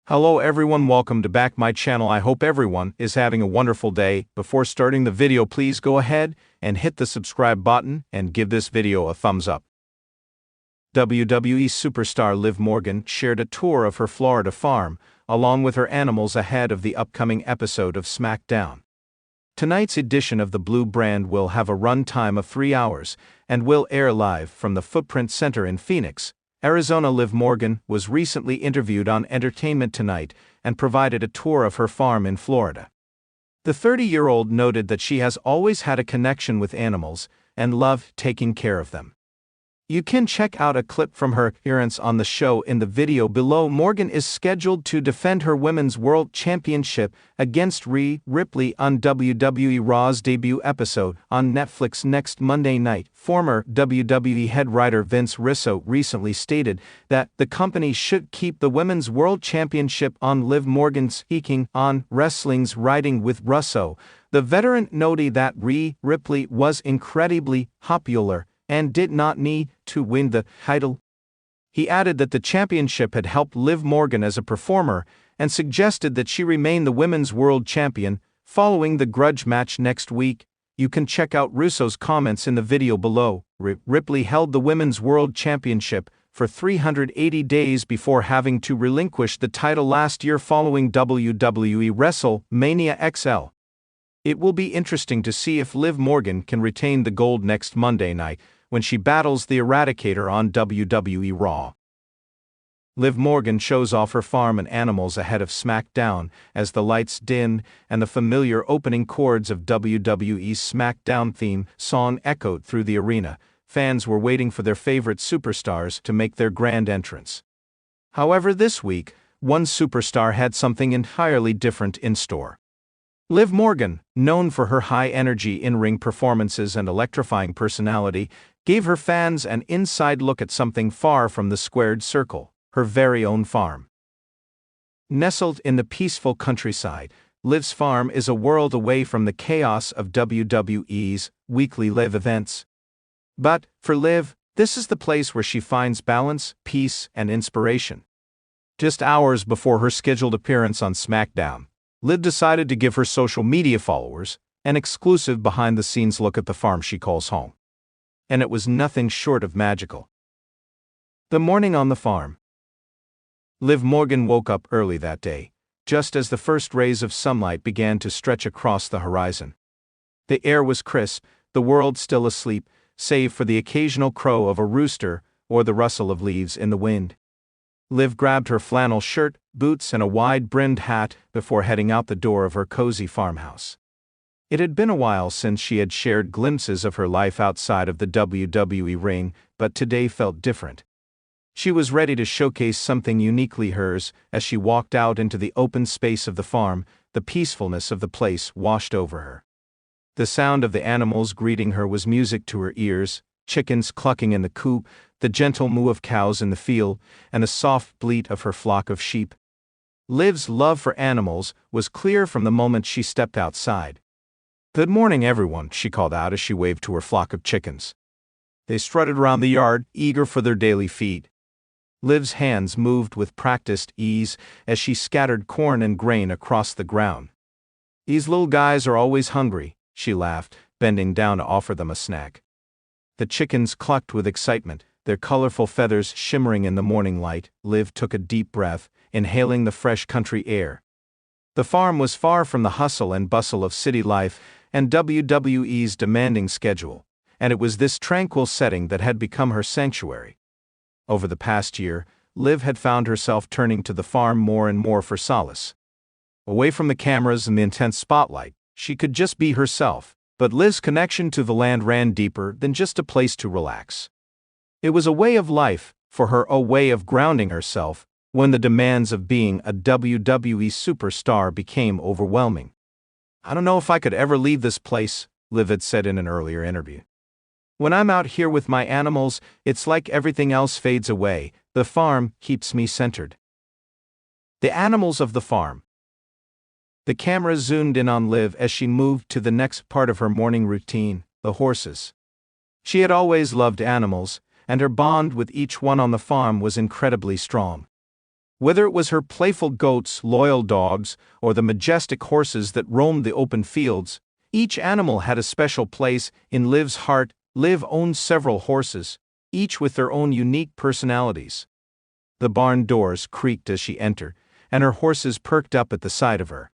Hello everyone, welcome to back my channel. I hope everyone is having a wonderful day. Before starting the video, please go ahead and hit the subscribe button and give this video a thumbs up. WWE superstar Liv Morgan shared a tour of her Florida farm, along with her animals ahead of the upcoming episode of SmackDown. Tonight's edition of the Blue Brand will have a run time of 3 hours and will air live from the Footprint Center in Phoenix, Arizona. Liv Morgan was recently interviewed on Entertainment Tonight and provided a tour of her farm in Florida. The 30-year-old noted that she has always had a connection with animals and loved taking care of them. You can check out a clip from her appearance on the show in the video below. Morgan is scheduled to defend her Women's World Championship against Rhea Ripley on WWE Raw's debut episode on Netflix next Monday night. Former WWE head writer Vince Russo recently stated that the company should keep the Women's World Championship on Liv Morgan. Speaking on wrestling's writing with Russo, the veteran noted that Rhea Ripley was incredibly popular and did not need to win the title. He added that the championship had helped Liv Morgan as a performer and suggested that she remain the Women's World Champion following the grudge match next week. You can check out Russo's comments in the video below. Ripley held the Women's World Championship for 380 days before having to relinquish the title last year following WWE WrestleMania XL. It will be interesting to see if Liv Morgan can retain the gold next Monday night when she battles the Eradicator on WWE Raw. Liv Morgan shows off her farm and animals ahead of SmackDown as the lights dim and the familiar opening chords of WWE's SmackDown theme song echoed through the arena. Fans were waiting for their favorite superstars to make their grand entrance. However, this week, one superstar had something entirely different in store. Liv Morgan, known for her high-energy in-ring performances and electrifying personality, gave her fans an inside look at something far from the squared circle, her very own farm. Nestled in the peaceful countryside, Liv's farm is a world away from the chaos of WWE's weekly live events. But, for Liv, this is the place where she finds balance, peace, and inspiration. Just hours before her scheduled appearance on SmackDown, Liv decided to give her social media followers an exclusive behind-the-scenes look at the farm she calls home. And it was nothing short of magical. The morning on the farm. Liv Morgan woke up early that day, just as the first rays of sunlight began to stretch across the horizon. The air was crisp, the world still asleep, save for the occasional crow of a rooster or the rustle of leaves in the wind. Liv grabbed her flannel shirt, boots, and a wide-brimmed hat before heading out the door of her cozy farmhouse. It had been a while since she had shared glimpses of her life outside of the WWE ring, but today felt different. She was ready to showcase something uniquely hers. As she walked out into the open space of the farm, the peacefulness of the place washed over her. The sound of the animals greeting her was music to her ears: chickens clucking in the coop, the gentle moo of cows in the field, and the soft bleat of her flock of sheep. Liv's love for animals was clear from the moment she stepped outside. "Good morning, everyone," she called out as she waved to her flock of chickens. They strutted around the yard, eager for their daily feed. Liv's hands moved with practiced ease as she scattered corn and grain across the ground. "These little guys are always hungry," she laughed, bending down to offer them a snack. The chickens clucked with excitement, their colorful feathers shimmering in the morning light. Liv took a deep breath, inhaling the fresh country air. The farm was far from the hustle and bustle of city life and WWE's demanding schedule, and it was this tranquil setting that had become her sanctuary. Over the past year, Liv had found herself turning to the farm more and more for solace. Away from the cameras and the intense spotlight, she could just be herself, but Liv's connection to the land ran deeper than just a place to relax. It was a way of life, for her, a way of grounding herself when the demands of being a WWE superstar became overwhelming. "I don't know if I could ever leave this place," Liv had said in an earlier interview. "When I'm out here with my animals, it's like everything else fades away. The farm keeps me centered." The animals of the farm. The camera zoomed in on Liv as she moved to the next part of her morning routine: the horses. She had always loved animals, and her bond with each one on the farm was incredibly strong. Whether it was her playful goats, loyal dogs, or the majestic horses that roamed the open fields, each animal had a special place in Liv's heart. Liv owned several horses, each with their own unique personalities. The barn doors creaked as she entered, and her horses perked up at the sight of her.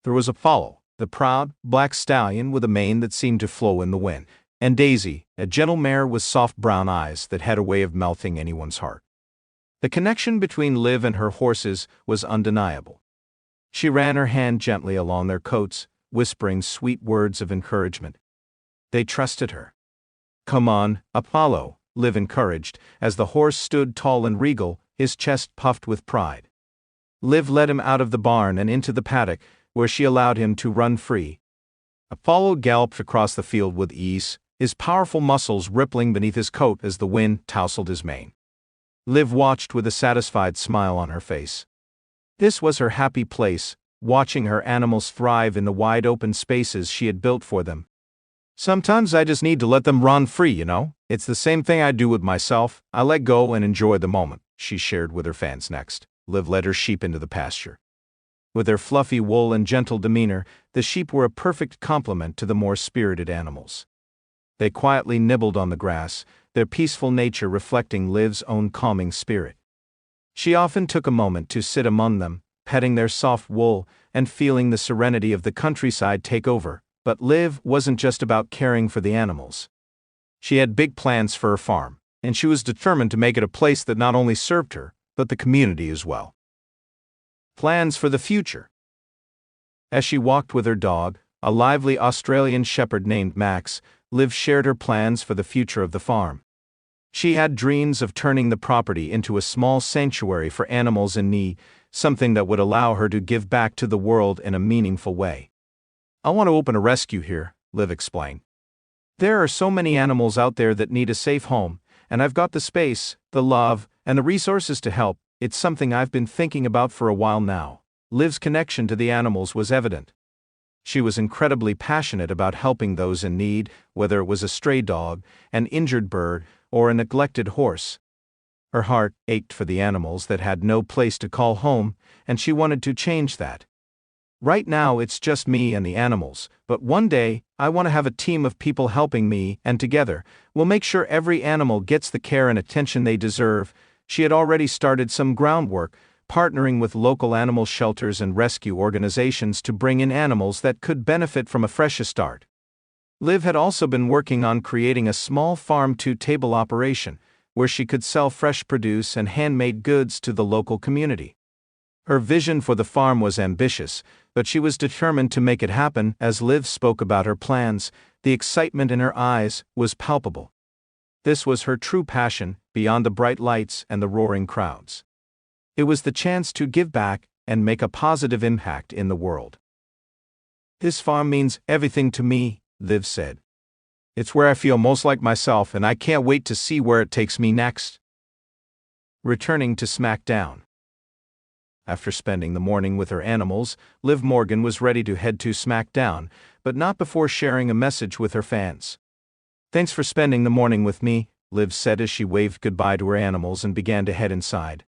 There was Apollo, the proud, black stallion with a mane that seemed to flow in the wind, and Daisy, a gentle mare with soft brown eyes that had a way of melting anyone's heart. The connection between Liv and her horses was undeniable. She ran her hand gently along their coats, whispering sweet words of encouragement. They trusted her. "Come on, Apollo," Liv encouraged, as the horse stood tall and regal, his chest puffed with pride. Liv led him out of the barn and into the paddock, where she allowed him to run free. Apollo galloped across the field with ease, his powerful muscles rippling beneath his coat as the wind tousled his mane. Liv watched with a satisfied smile on her face. This was her happy place, watching her animals thrive in the wide open spaces she had built for them. "Sometimes I just need to let them run free, you know? It's the same thing I do with myself. I let go and enjoy the moment," she shared with her fans next. Liv led her sheep into the pasture. With their fluffy wool and gentle demeanor, the sheep were a perfect complement to the more spirited animals. They quietly nibbled on the grass, their peaceful nature reflecting Liv's own calming spirit. She often took a moment to sit among them, petting their soft wool and feeling the serenity of the countryside take over, but Liv wasn't just about caring for the animals. She had big plans for her farm, and she was determined to make it a place that not only served her, but the community as well. Plans for the future. As she walked with her dog, a lively Australian shepherd named Max, Liv shared her plans for the future of the farm. She had dreams of turning the property into a small sanctuary for animals in need, something that would allow her to give back to the world in a meaningful way. "I want to open a rescue here," Liv explained. "There are so many animals out there that need a safe home, and I've got the space, the love, and the resources to help. It's something I've been thinking about for a while now." Liv's connection to the animals was evident. She was incredibly passionate about helping those in need, whether it was a stray dog, an injured bird, or a neglected horse. Her heart ached for the animals that had no place to call home, and she wanted to change that. "Right now it's just me and the animals, but one day, I want to have a team of people helping me, and together, we'll make sure every animal gets the care and attention they deserve." She had already started some groundwork, partnering with local animal shelters and rescue organizations to bring in animals that could benefit from a fresh start. Liv had also been working on creating a small farm-to-table operation, where she could sell fresh produce and handmade goods to the local community. Her vision for the farm was ambitious, but she was determined to make it happen. As Liv spoke about her plans, the excitement in her eyes was palpable. This was her true passion, beyond the bright lights and the roaring crowds. It was the chance to give back and make a positive impact in the world. "This farm means everything to me," Liv said. "It's where I feel most like myself, and I can't wait to see where it takes me next." Returning to SmackDown. After spending the morning with her animals, Liv Morgan was ready to head to SmackDown, but not before sharing a message with her fans. "Thanks for spending the morning with me," Liv said as she waved goodbye to her animals and began to head inside.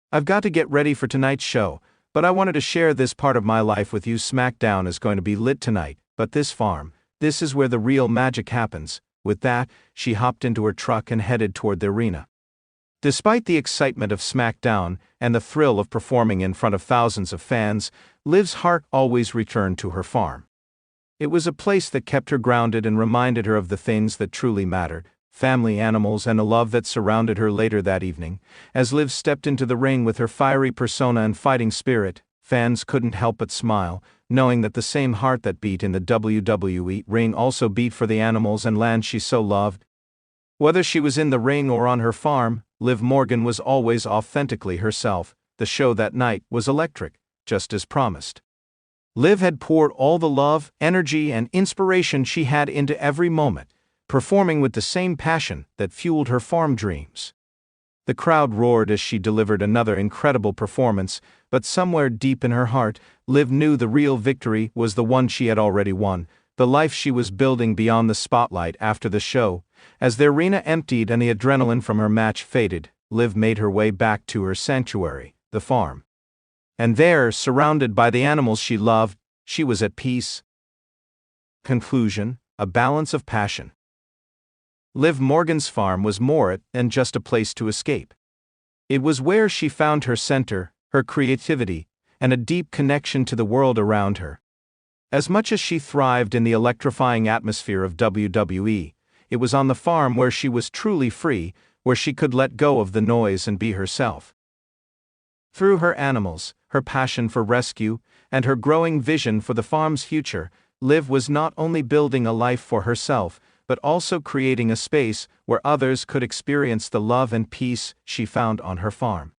"I've got to get ready for tonight's show, but I wanted to share this part of my life with you. SmackDown is going to be lit tonight, but this farm, this is where the real magic happens." With that, she hopped into her truck and headed toward the arena. Despite the excitement of SmackDown and the thrill of performing in front of thousands of fans, Liv's heart always returned to her farm. It was a place that kept her grounded and reminded her of the things that truly mattered: family, animals, and a love that surrounded her. Later that evening, as Liv stepped into the ring with her fiery persona and fighting spirit, fans couldn't help but smile, knowing that the same heart that beat in the WWE ring also beat for the animals and land she so loved. Whether she was in the ring or on her farm, Liv Morgan was always authentically herself. The show that night was electric, just as promised. Liv had poured all the love, energy, and inspiration she had into every moment, performing with the same passion that fueled her farm dreams. The crowd roared as she delivered another incredible performance, but somewhere deep in her heart, Liv knew the real victory was the one she had already won, the life she was building beyond the spotlight. After the show, as the arena emptied and the adrenaline from her match faded, Liv made her way back to her sanctuary, the the farm. And there, surrounded by the animals she loved, she was at peace. Conclusion: a balance of passion. Liv Morgan's farm was more than just a place to escape. It was where she found her center, her creativity, and a deep connection to the world around her. As much as she thrived in the electrifying atmosphere of WWE, it was on the farm where she was truly free, where she could let go of the noise and be herself. Through her animals, her passion for rescue, and her growing vision for the farm's future, Liv was not only building a life for herself, but also creating a space where others could experience the love and peace she found on her farm.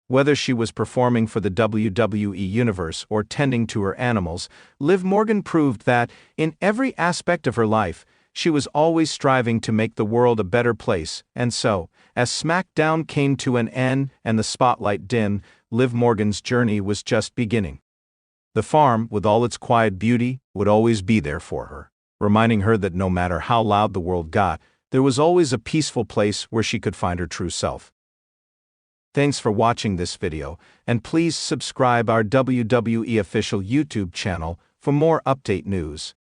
Whether she was performing for the WWE Universe or tending to her animals, Liv Morgan proved that, in every aspect of her life, she was always striving to make the world a better place. And so, as SmackDown came to an end and the spotlight dimmed, Liv Morgan's journey was just beginning. The farm, with all its quiet beauty, would always be there for her, reminding her that no matter how loud the world got, there was always a peaceful place where she could find her true self. Thanks for watching this video, and please subscribe our WWE official YouTube channel for more update news.